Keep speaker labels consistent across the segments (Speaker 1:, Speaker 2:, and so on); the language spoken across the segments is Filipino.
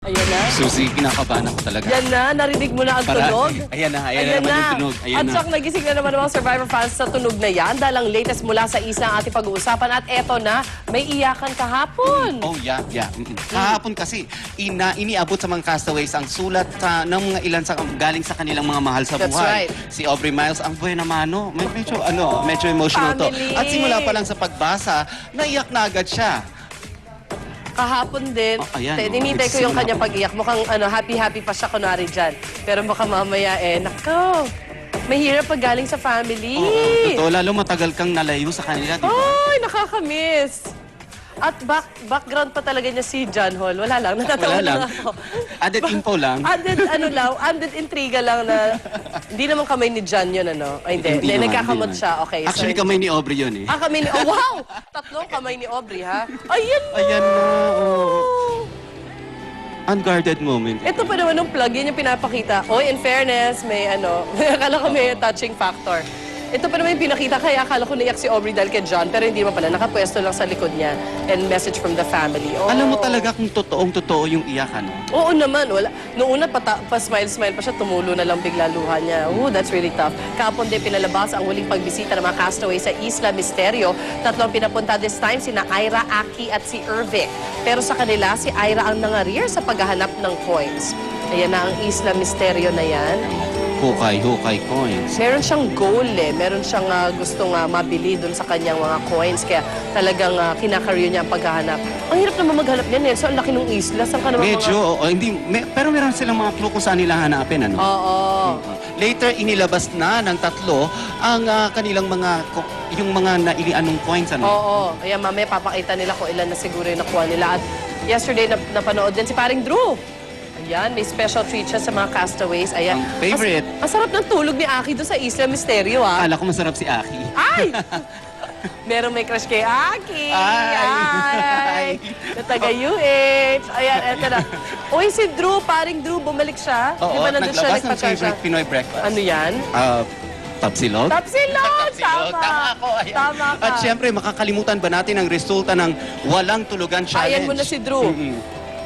Speaker 1: Ayan na.
Speaker 2: Susi, kinakabahan ako talaga.
Speaker 1: Yan na, narinig mo na ang tunog.
Speaker 2: Ayan na naman yung tunog. Ayan
Speaker 1: At
Speaker 2: na.
Speaker 1: sak nagising na naman ang mga Survivor fans sa tunog na yan. Dahil ang latest mula sa isa ang ating pag-uusapan. At eto na, may iyakan kahapon.
Speaker 2: Oh, yeah. Kahapon kasi, iniabot sa mga castaways ang sulat ng mga ilan galing sa kanilang mga mahal sa
Speaker 1: That's
Speaker 2: buhay.
Speaker 1: right.
Speaker 2: Si Aubrey Miles, ang buhay naman, no? Medyo emotional
Speaker 1: Family.
Speaker 2: to. At simula pa lang sa pagbasa, naiyak na agad siya.
Speaker 1: Kahapon din,
Speaker 2: ayan,
Speaker 1: tinitay ko yung
Speaker 2: nagsisimula
Speaker 1: kanya
Speaker 2: ako.
Speaker 1: pag-iyak. Mukhang happy-happy pa siya kunwari dyan. Pero baka mamaya nakaw, mahirap pag galing sa family.
Speaker 2: Totoo, lalo matagal kang nalayo sa kanila, di ba?
Speaker 1: Ay, nakakamiss. At background pa talaga niya si John Hall. Wala lang, natatawa
Speaker 2: Wala lang.
Speaker 1: lang ako.
Speaker 2: Added info lang.
Speaker 1: Added intriga lang na hindi naman kamay ni John yun, ano? Ay, hindi.
Speaker 2: naman,
Speaker 1: Nagkakamot
Speaker 2: naman.
Speaker 1: siya. Okay.
Speaker 2: Actually, kamay ni Aubrey yun eh.
Speaker 1: Kamay ni... Oh, wow! Tatlong kamay ni Aubrey, ha? Ayan na!
Speaker 2: Ayan na, unguarded moment.
Speaker 1: Ito pa naman ng plug, yun yung pinapakita. Oy, in fairness, may akala ko may touching factor. Ito pa naman yung pinakita, kaya akala ko naiyak si Aubrey dahil kay John, pero hindi mo pala, nakapwesto lang sa likod niya. And message from the family. Oh.
Speaker 2: Alam mo talaga kung totoong-totoo yung iyak, ano?
Speaker 1: Oo naman, wala. Noong una, pa-smile-smile pa siya, tumulo na lang bigla luha niya. Ooh, that's really tough. Kapon din pinalabas ang huling pagbisita ng mga castaway sa Isla Misterio. Tatlong pinapunta this time, sina Ira, Aki at si Irvic. Pero sa kanila, si Ira ang nangarir sa paghahanap ng coins. Ayan na ang Isla Misterio na yan.
Speaker 2: Hukay coins.
Speaker 1: Meron siyang goal Meron siyang gustong mabili dun sa kanyang mga coins. Kaya talagang kinakareer niya ang paghahanap. Ang hirap naman maghanap niyan, Nelson. Ang laki ng isla. Saan ka naman
Speaker 2: Medyo, pero meron silang mga clue kung saan nila hanapin, ano?
Speaker 1: Oo.
Speaker 2: Later, inilabas na ng tatlo ang kanilang yung mga nailianong coins, ano?
Speaker 1: Oo. Ayan, mamaya papakita nila kung ilan na siguro yung nakuha nila. At yesterday, napanood din si paring Drew. Ayan, may special treat siya sa mga castaways. Ayan.
Speaker 2: Ang favorite.
Speaker 1: Ang sarap ng tulog ni Aki doon sa Isla Misterio,
Speaker 2: Akala ko masarap si Aki.
Speaker 1: Ay! Merong may crush kay Aki.
Speaker 2: Ay!
Speaker 1: Na taga-UH. Ayan, eto na. Uy, si Drew, paring Drew, bumalik siya. Di
Speaker 2: Oo,
Speaker 1: ba nandun siya,
Speaker 2: naglabas ng
Speaker 1: nagpa-charge siya?
Speaker 2: favorite Pinoy breakfast.
Speaker 1: Ano yan?
Speaker 2: Tapsilog?
Speaker 1: Tapsilog!
Speaker 2: Tapsilog.
Speaker 1: Tama.
Speaker 2: Tama ako. Ayan.
Speaker 1: Tama ka.
Speaker 2: At syempre, makakalimutan ba natin ang resulta ng Walang Tulugan Challenge?
Speaker 1: Ayan mo na si Drew.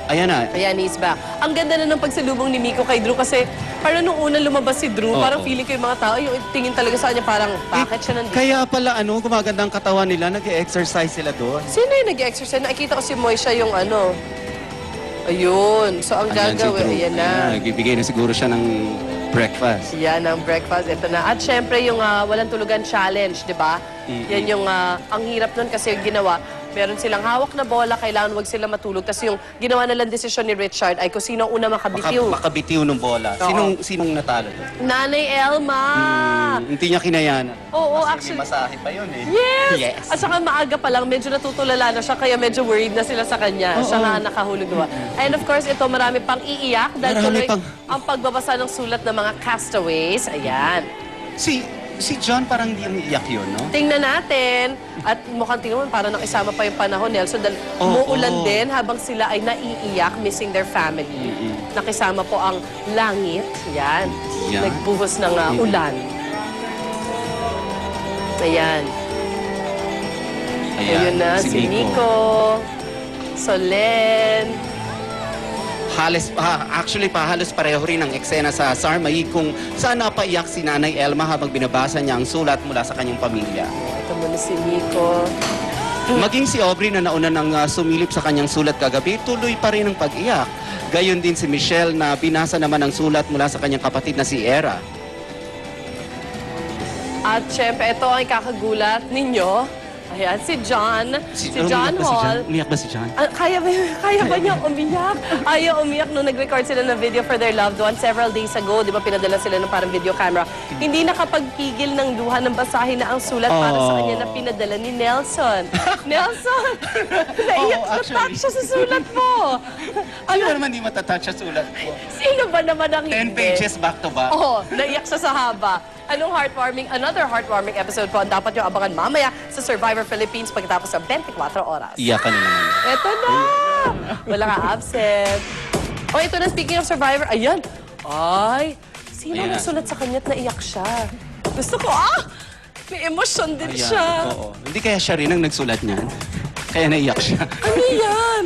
Speaker 2: Ayan na.
Speaker 1: Ayan, he's back. Ang ganda na ng pagsalubong ni Miko kay Drew kasi parang nung una lumabas si Drew, parang feeling ko yung mga tao, yung tingin talaga sa kanya parang, bakit siya nandito?
Speaker 2: Kaya pala, gumaganda ang katawan nila, nag-exercise sila doon.
Speaker 1: Sino yung nag-exercise? Nakikita ko si Moisha yung Ayun. So, ang gagawin, ayan na.
Speaker 2: Nagbibigay na siguro siya ng breakfast.
Speaker 1: Yan ang breakfast. Ito na. At syempre, yung Walang Tulugan Challenge, di ba? Yan yung, ang hirap nun kasi yung ginawa, meron silang hawak na bola, kailangan wag sila matulog. Tapos yung ginawa nalang desisyon ni Richard ay kung sino ang una makabitiw.
Speaker 2: Makabitiw ng bola.
Speaker 1: Oo.
Speaker 2: Sinong natalo?
Speaker 1: Nanay Elma!
Speaker 2: Hindi niya kinayanan.
Speaker 1: Oo,
Speaker 2: Kasi
Speaker 1: actually.
Speaker 2: masahe pa yun eh.
Speaker 1: Yes! At saka maaga pa lang, medyo natutulala na siya, kaya medyo worried na sila sa kanya. Siya nga nakahulog gawa. And of course, ito marami pang iiyak dahil
Speaker 2: Marami
Speaker 1: tuloy
Speaker 2: pang-
Speaker 1: ang pagbabasa ng sulat ng mga castaways. Ayan.
Speaker 2: Si John parang hindi umiiyak yun, no?
Speaker 1: Tingnan natin. At mukhang tingnan mo, parang nakisama pa yung panahon, Nelson. Dahil umuulan din habang sila ay naiiyak, missing their family. Nakisama po ang langit. Yan.
Speaker 2: Yan.
Speaker 1: Nagbuhos ng ulan. Ayan. Ayun na, si Nico. Solen.
Speaker 2: Halos pareho rin ang eksena sa Sarmay kung saan napaiyak si Nanay Elma habang binabasa niya ang sulat mula sa kanyang pamilya.
Speaker 1: Ito muna si Nico.
Speaker 2: Maging si Aubrey na nauna ng sumilip sa kanyang sulat kagabi, tuloy pa rin ang pag-iyak. Gayon din si Michelle na binasa naman ang sulat mula sa kanyang kapatid na si Era.
Speaker 1: At syempre, ito ang kakagulat ninyo. Ayan, si John. Si John Hall.
Speaker 2: Umiyak ba si John?
Speaker 1: Kaya ba niya umiyak? Ayaw umiyak nung nag-record sila ng video for their loved one several days ago. Di ba pinadala sila ng parang video camera. Hindi nakapagpigil ng luha ng basahin na ang sulat para sa kanya na pinadala ni Nelson. Nelson! Naiyak
Speaker 2: actually.
Speaker 1: siya sa sulat mo.
Speaker 2: Ano naman di matatouch sa sulat ko?
Speaker 1: Sino ba naman ang
Speaker 2: 10 pages back to back.
Speaker 1: Oo, naiyak siya sa haba. Another heartwarming episode po ang dapat nyo abangan mamaya sa Survivor Philippines pagkatapos ng 24 oras.
Speaker 2: Iyakan na naman.
Speaker 1: Eto na! Wala ka absent. Oh, ito na, speaking of Survivor, ayan. Ay, sino
Speaker 2: Ayan.
Speaker 1: nagsulat sa kanya at naiyak siya? Gusto ko, may emosyon din
Speaker 2: Ayan,
Speaker 1: siya.
Speaker 2: oo. Hindi kaya siya rin ang nagsulat niyan. Kaya naiyak siya.
Speaker 1: Ano yan?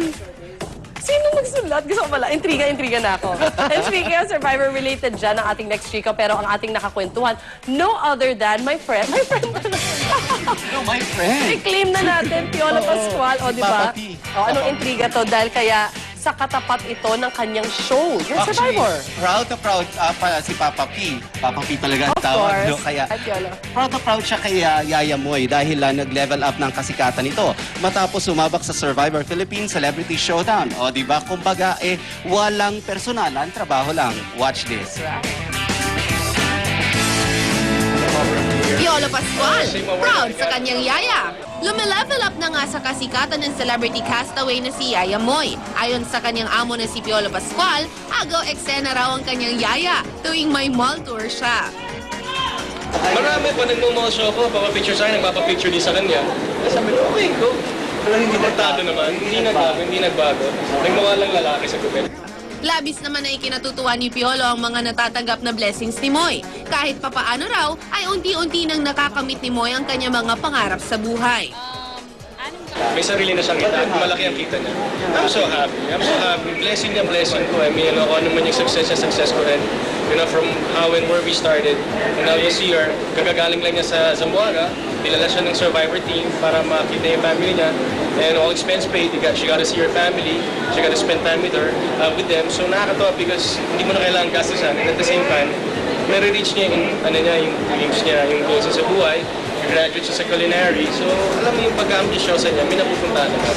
Speaker 1: Sino nagsulat? Gusto ko pala. Intriga na ako. And speaking of Survivor-related dyan, ang ating next chika, pero ang ating nakakwentuhan, no other than my friend. My friend pala.
Speaker 2: No, my friend.
Speaker 1: I-claim na natin, Piola Pascual. O, di ba?
Speaker 2: Papa P.
Speaker 1: O, anong intriga to? Dahil kaya sa katapat ito ng kanyang show, yung
Speaker 2: Actually,
Speaker 1: Survivor.
Speaker 2: proud na proud si Papa P. Papa P talaga ang
Speaker 1: Of
Speaker 2: tawag.
Speaker 1: course.
Speaker 2: No? Kaya,
Speaker 1: At Piola.
Speaker 2: proud na proud siya kay Yaya Moy dahil nag-level up ng kasikatan nito matapos sumabak sa Survivor Philippines Celebrity Showdown. O di ba, kumbaga walang personalan, trabaho lang. Watch this.
Speaker 3: Piolo Pascual, proud sa kanyang yaya. Lumilevel up na nga sa kasikatan ng celebrity castaway na si Yaya Moy. Ayon sa kanyang amo na si Piolo Pascual, agaw eksena raw ang kanyang yaya tuwing may mall tour siya.
Speaker 4: Marami pa nagmamall show ko, papapicture sa akin, nagpapapicture din sa kanya. Sabi ko, okay, go. Pero hindi nagtado naman, hindi nagbago. Nagmukha lang lalaki sa gupit.
Speaker 3: Labis naman na ikinatutuwa ni Piolo ang mga natatanggap na blessings ni Moy. Kahit papaano raw, ay unti-unti nang nakakamit ni Moy ang kanyang mga pangarap sa buhay.
Speaker 4: May sarili na siyang kita, malaki ang kita niya. I'm so happy. Blessing ko. I mean, kung ano man yung success ko rin. You know, from how and where we started. And now you see her, kagagaling lang niya sa Zamboanga, dilala siya ng Survivor team para makita yung family niya. And all expense paid, she got to see her family, she got to spend time with them. So nakakatawa because hindi mo na kailangan gastusan. And at the same time, nare-reach niya yung dreams niya, yung goals niya sa buhay. Graduate siya sa culinary. So, alam mo yung pag-ambisyosa niya, may napupuntahan naman.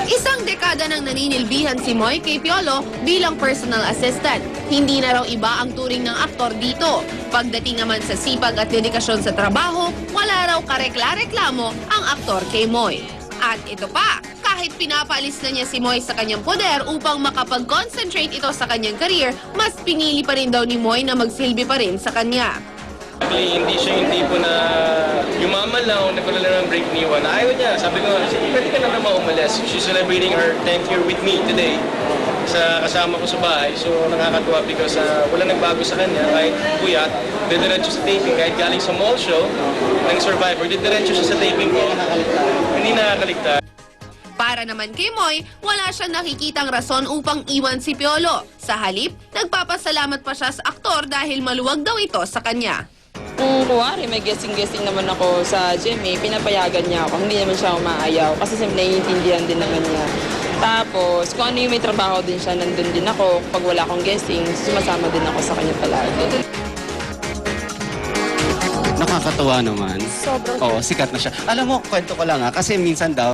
Speaker 3: Isang dekada nang naninilbihan si Moy kay Piolo bilang personal assistant. Hindi na raw iba ang turing ng aktor dito. Pagdating naman sa sipag at dedikasyon sa trabaho, wala raw karekla-reklamo ang aktor kay Moy. At ito pa, kahit pinapaalis na niya si Moy sa kanyang poder upang makapag-concentrate ito sa kanyang career, mas pinili pa rin daw ni Moy na magsilbi pa rin sa kanya.
Speaker 4: Actually, hindi siya yung tipo na yumaman lang o nagkaroon lang ng break ni Juan. Ayaw niya. Sabi ko, pwede ka na naman umalis. She's celebrating her 10th year with me today sa kasama ko sa bahay. So, nakakatuwa because wala nagbago sa kanya. Kahit puyat, didiretso sa taping. Kahit galing sa mall show ng Survivor, didiretso siya sa taping ko. Hindi nakakaligtas.
Speaker 3: Para naman kay Moy, wala siyang nakikitang rason upang iwan si Piolo. Sa halip, nagpapasalamat pa siya sa aktor dahil maluwag daw ito sa kanya.
Speaker 5: Kung kuwari may guessing naman ako sa GMA, pinapayagan niya ako. Hindi naman siya umaayaw kasi simple naiintindihan din naman niya. Tapos kung ano yung may trabaho din siya, nandun din ako. Pag wala akong guessing, sumasama din ako sa kanya palagi.
Speaker 2: Nakakatuwa naman.
Speaker 1: Sobrang
Speaker 2: Oo, sikat na siya. Alam mo, kwento ko lang kasi minsan daw,